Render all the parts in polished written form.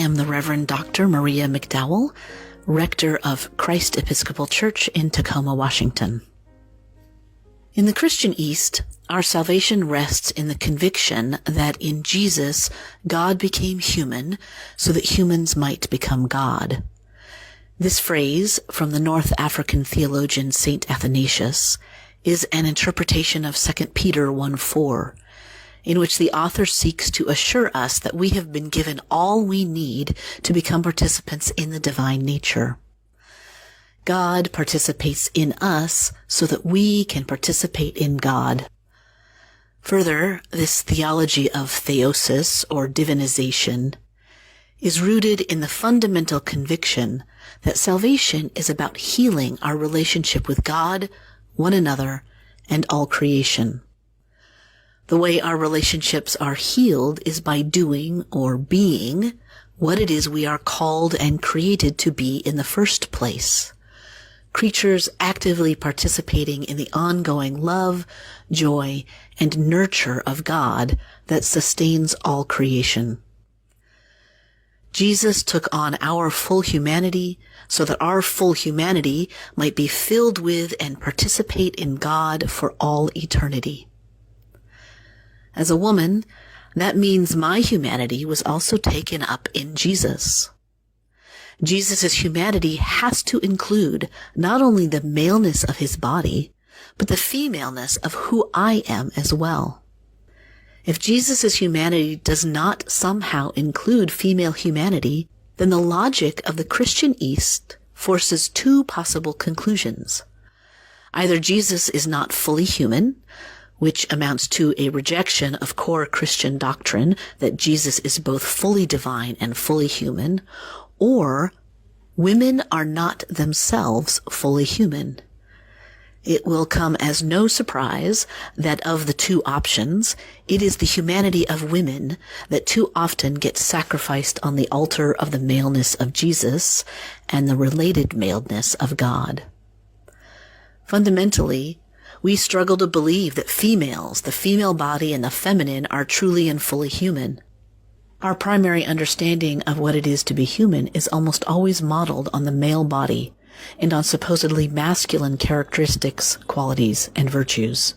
am the Reverend Dr. Maria McDowell, rector of Christ Episcopal Church in Tacoma, Washington. In the Christian East, our salvation rests in the conviction that in Jesus, God became human so that humans might become God. This phrase, from the North African theologian Saint Athanasius, is an interpretation of 2 Peter 1:4, in which the author seeks to assure us that we have been given all we need to become participants in the divine nature. God participates in us so that we can participate in God. Further, this theology of theosis, or divinization, is rooted in the fundamental conviction that salvation is about healing our relationship with God, one another, and all creation. The way our relationships are healed is by doing or being what it is we are called and created to be in the first place. Creatures actively participating in the ongoing love, joy, and nurture of God that sustains all creation. Jesus took on our full humanity so that our full humanity might be filled with and participate in God for all eternity. As a woman, that means my humanity was also taken up in Jesus. Jesus' humanity has to include not only the maleness of his body, but the femaleness of who I am as well. If Jesus' humanity does not somehow include female humanity, then the logic of the Christian East forces two possible conclusions. Either Jesus is not fully human, which amounts to a rejection of core Christian doctrine that Jesus is both fully divine and fully human, or women are not themselves fully human. It will come as no surprise that of the two options, it is the humanity of women that too often gets sacrificed on the altar of the maleness of Jesus and the related maleness of God. Fundamentally, we struggle to believe that females, the female body and the feminine, are truly and fully human. Our primary understanding of what it is to be human is almost always modeled on the male body and on supposedly masculine characteristics, qualities, and virtues.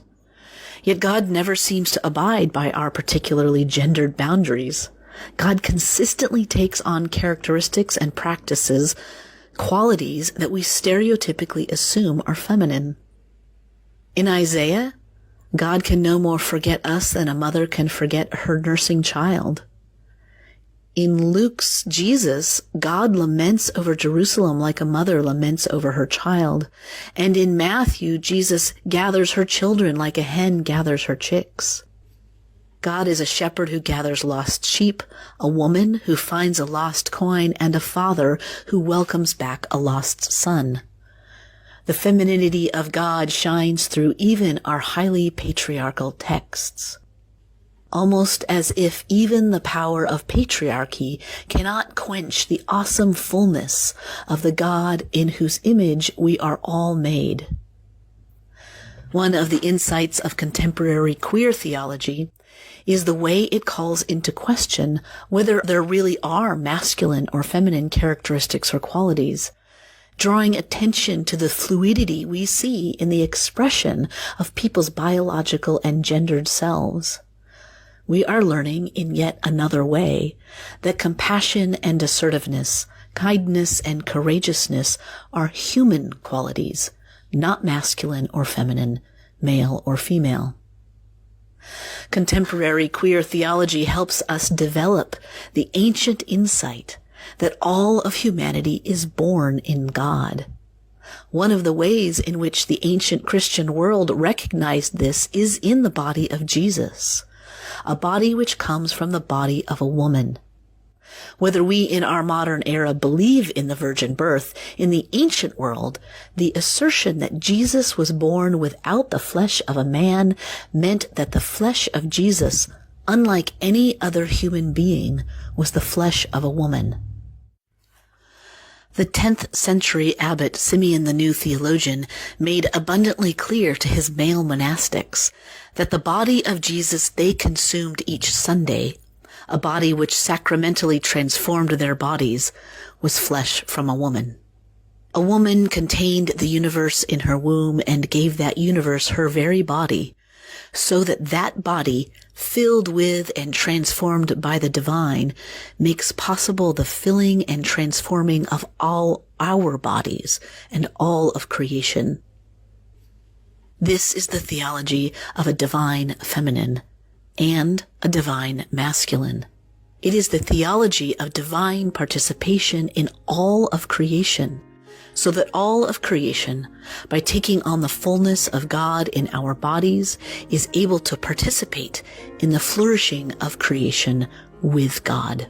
Yet God never seems to abide by our particularly gendered boundaries. God consistently takes on characteristics and practices, qualities that we stereotypically assume are feminine. In Isaiah, God can no more forget us than a mother can forget her nursing child. In Luke's Jesus, God laments over Jerusalem like a mother laments over her child. And in Matthew, Jesus gathers her children like a hen gathers her chicks. God is a shepherd who gathers lost sheep, a woman who finds a lost coin, and a father who welcomes back a lost son. The femininity of God shines through even our highly patriarchal texts. Almost as if even the power of patriarchy cannot quench the awesome fullness of the God in whose image we are all made. One of the insights of contemporary queer theology is the way it calls into question whether there really are masculine or feminine characteristics or qualities, drawing attention to the fluidity we see in the expression of people's biological and gendered selves. We are learning in yet another way that compassion and assertiveness, kindness and courageousness are human qualities, not masculine or feminine, male or female. Contemporary queer theology helps us develop the ancient insight that all of humanity is born in God. One of the ways in which the ancient Christian world recognized this is in the body of Jesus, a body which comes from the body of a woman. Whether we in our modern era believe in the virgin birth, in the ancient world, the assertion that Jesus was born without the flesh of a man meant that the flesh of Jesus, unlike any other human being, was the flesh of a woman. The 10th century abbot Simeon the New Theologian made abundantly clear to his male monastics that the body of Jesus they consumed each Sunday, a body which sacramentally transformed their bodies, was flesh from a woman. A woman contained the universe in her womb and gave that universe her very body, so that that body, filled with and transformed by the divine, makes possible the filling and transforming of all our bodies and all of creation. This is the theology of a divine feminine and a divine masculine. It is the theology of divine participation in all of creation, so that all of creation, by taking on the fullness of God in our bodies, is able to participate in the flourishing of creation with God.